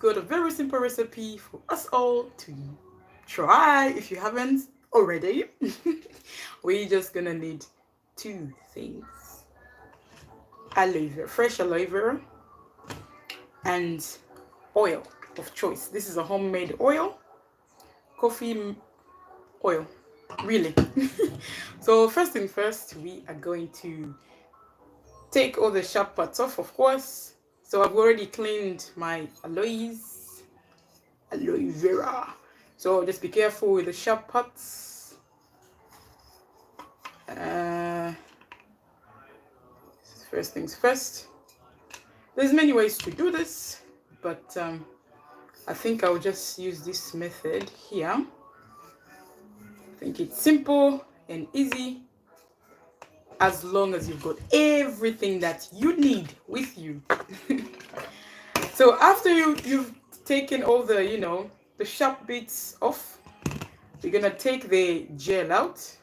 got a very simple recipe for us all to try if you haven't already. We're just gonna need two things: aloe vera, fresh aloe vera, and oil of choice. This is a homemade oil, coffee oil, really. So first thing first, we are going to take all the sharp parts off, of course. So I've already cleaned my aloe vera. So just be careful with the sharp parts. First things first. There's many ways to do this, but I think I'll just use this method here. I think it's simple and easy, as long as you've got everything that you need with you. So after you've taken all the, the sharp bits off, we're gonna take the gel out.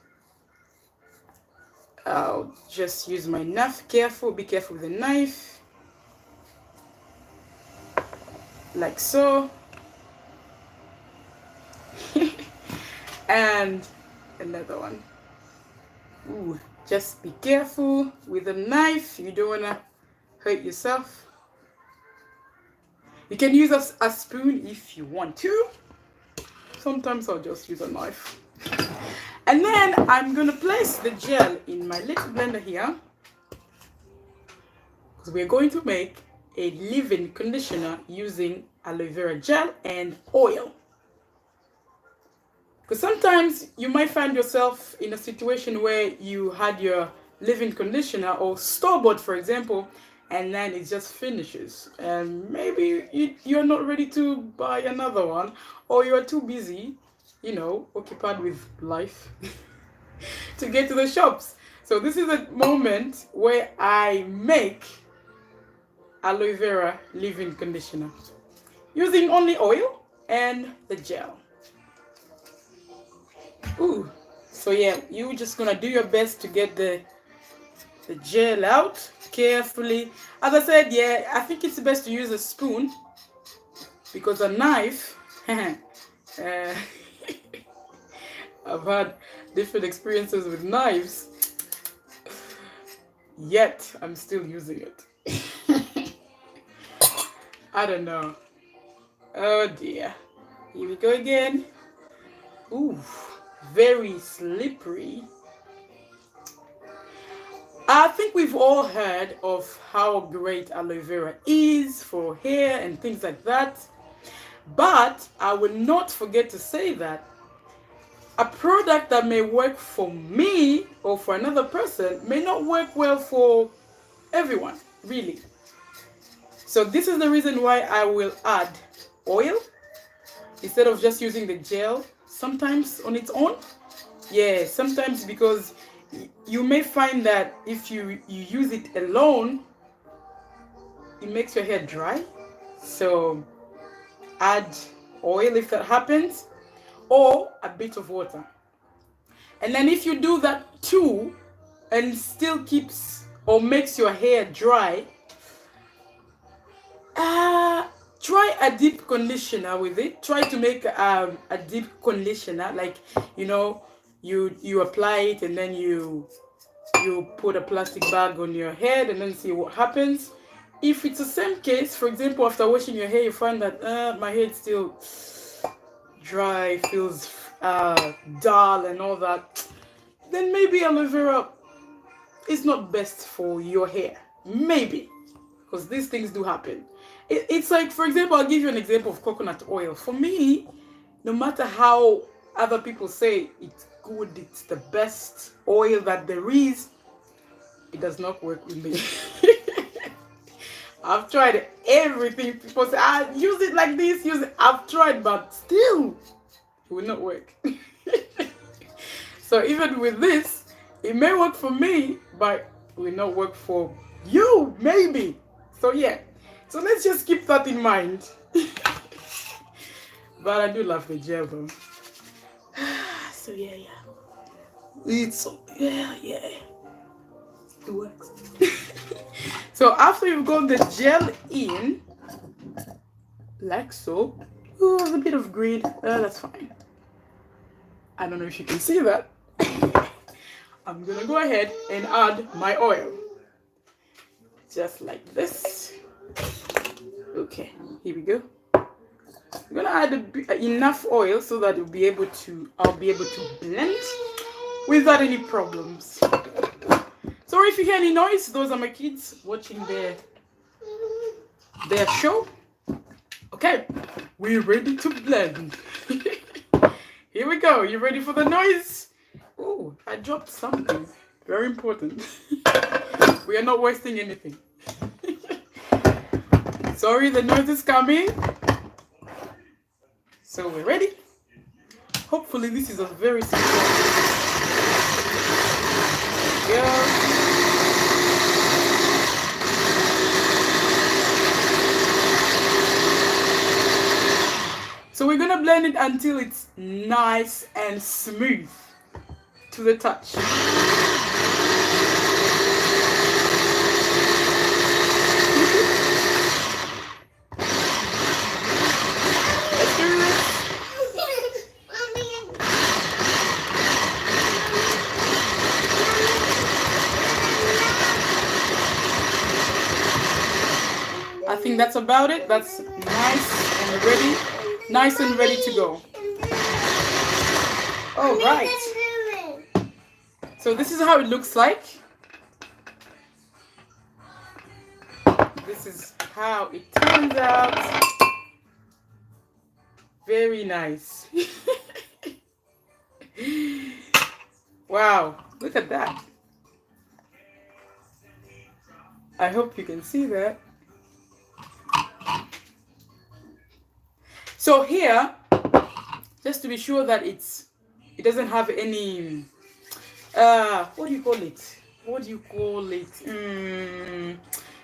I'll just use my knife. Be careful with the knife. Like so. And another one. Ooh, just be careful with the knife. You don't wanna hurt yourself. You can use a spoon if you want to. Sometimes I'll just use a knife. And then I'm gonna place the gel in my little blender here, because we're going to make a leave-in conditioner using aloe vera gel and oil. Because sometimes you might find yourself in a situation where you had your leave-in conditioner or store-bought, for example, and then it just finishes, and maybe you're not ready to buy another one, or you're too busy, occupied with life to get to the shops. So this is a moment where I make aloe vera leave-in conditioner using only oil and the gel. Ooh, so yeah, you're just gonna do your best to get the gel out carefully. As I said, yeah, I think it's best to use a spoon, because a knife, I've had different experiences with knives, yet I'm still using it. I don't know. Oh dear. Here we go again. Ooh, very slippery. I think we've all heard of how great aloe vera is for hair and things like that. But I will not forget to say that a product that may work for me or for another person may not work well for everyone, really. So this is the reason why I will add oil instead of just using the gel sometimes on its own. Yeah, sometimes, because you may find that if you use it alone, it makes your hair dry. So add oil if that happens, or a bit of water. And then if you do that too and still keeps or makes your hair dry, try a deep conditioner with it. Try to make a deep conditioner, like, you apply it and then you put a plastic bag on your head and then see what happens. If it's the same case, for example, after washing your hair, you find that my hair is still dry, feels dull and all that, then maybe aloe vera is not best for your hair. Maybe, because these things do happen. It's like, for example, I'll give you an example of coconut oil. For me, no matter how other people say it's good, it's the best oil that there is, it does not work with me. I've tried everything. People say, use it like this, use it. I've tried, but still, it will not work. So even with this, it may work for me, but it will not work for you, maybe. So yeah, so let's just keep that in mind. But I do love the gel though. So yeah. It works. So after you've got the gel in, like so. Ooh, a bit of green. That's fine. I don't know if you can see that. I'm gonna go ahead and add my oil. Just like this. Okay, here we go. I'm gonna add enough oil so that I'll be able to blend without any problems. Sorry if you hear any noise. Those are my kids watching their show. Okay, we're ready to blend. Here we go. You ready for the noise? Oh, I dropped something very important. We are not wasting anything. Sorry, the noise is coming. So we're ready. Hopefully this is a very simple. There we go. So we're gonna blend it until it's nice and smooth to the touch. I think that's about it. That's nice and ready to go. All right. So this is how it looks like. This is how it turns out. Very nice. Wow, look at that. I hope you can see that. So here, just to be sure that it doesn't have any, what do you call it?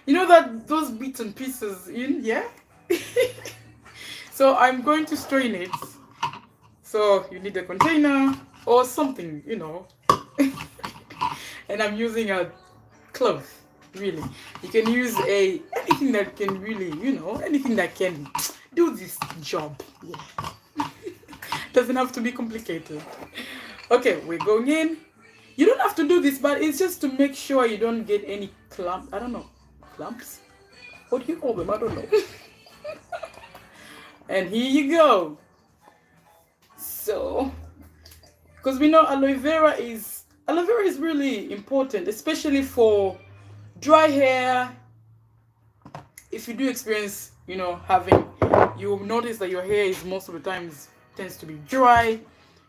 You know that those bits and pieces in, yeah? So I'm going to strain it. So you need a container or something, you know. And I'm using a cloth, really. You can use anything that can really, you know, anything that can do this job. Yeah. Doesn't have to be complicated. Okay, we're going in. You don't have to do this, but it's just to make sure you don't get any clumps. I don't know. Clumps? What do you call them? I don't know. And here you go. So, because we know aloe vera is really important, especially for dry hair. If you do experience, you know, you'll notice that your hair is most of the times tends to be dry.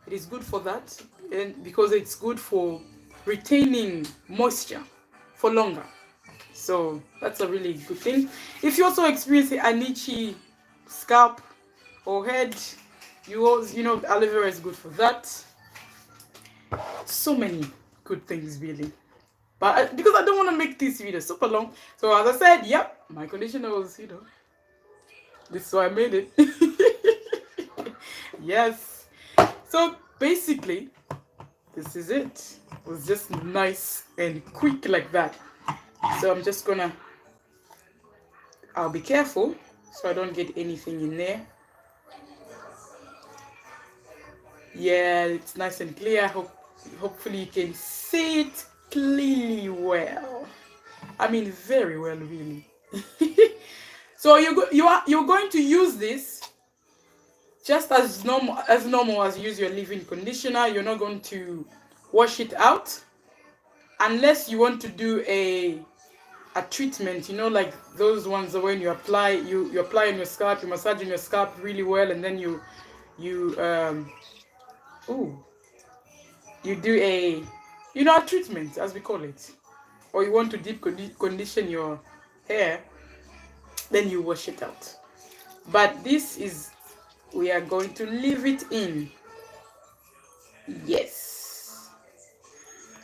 It is good for that, and because it's good for retaining moisture for longer. So that's a really good thing. If you also experience an itchy scalp or head, you know, aloe vera is good for that. So many good things, really. But because I don't want to make this video super long, so as I said, yep, my conditioner was, you know, this is why I made it. Yes. So basically, this is it. It was just nice and quick like that. So I'm just gonna, I'll be careful so I don't get anything in there. Yeah, it's nice and clear. Hopefully you can see it clearly well. I mean, very well, really. So you're going to use this just as normal as you use your leave-in conditioner. You're not going to wash it out unless you want to do a treatment, you know, like those ones when you apply on your scalp, you massage on your scalp really well, and then you do a, you know, a treatment, as we call it, or you want to deep condition your hair, then you wash it out. But this is, we are going to leave it in. Yes.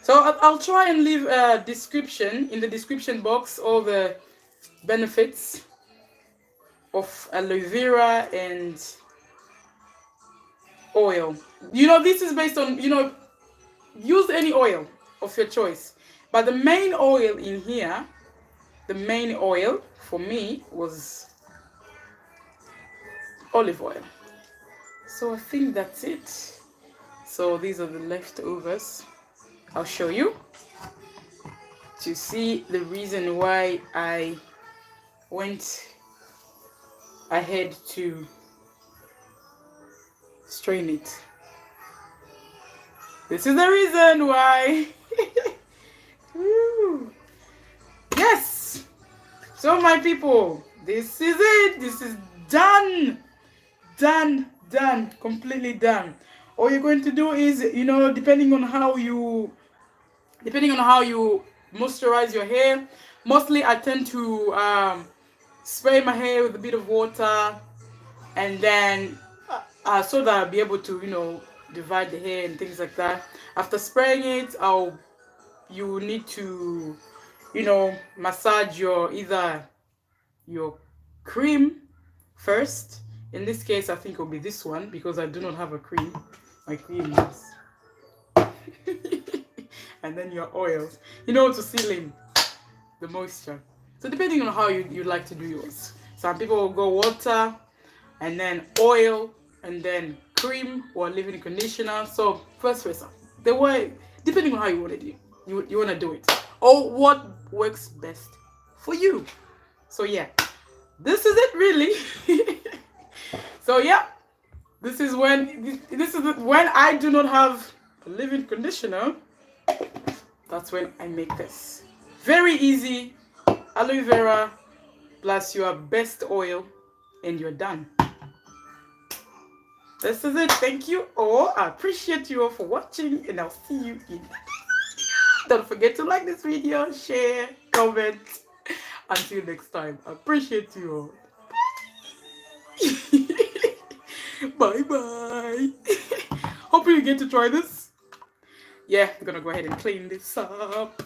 So I'll try and leave a description in the description box, all the benefits of aloe vera and oil. You know, this is based on, you know, use any oil of your choice. But the main oil in here, the main oil for me was olive oil. So I think that's it. So these are the leftovers. I'll show you to see the reason why I went ahead to strain it. This is the reason why. Woo. Yes. So my people, this is it. This is done. Done. Completely done. All you're going to do is, depending on how you moisturize your hair, mostly I tend to spray my hair with a bit of water, and then so that I'll be able to divide the hair and things like that. After spraying it, you need to massage either your cream first. In this case, I think it'll be this one because I do not have a cream. My cream is and then your oils, to seal in the moisture. So depending on how you like to do yours. Some people will go water and then oil and then cream or leave-in conditioner. So first, the way, depending on how you want to do, you want to do it, or what works best for you. So yeah, this is it really. So yeah, this is when I do not have a leave-in conditioner. That's when I make this. Very easy. Aloe vera plus your best oil and you're done. This is it. Thank you all. I appreciate you all for watching, and I'll see you in the next video. Don't forget to like this video, share, comment. Until next time, I appreciate you all. Bye. Hope you get to try this. Yeah, I'm gonna go ahead and clean this up.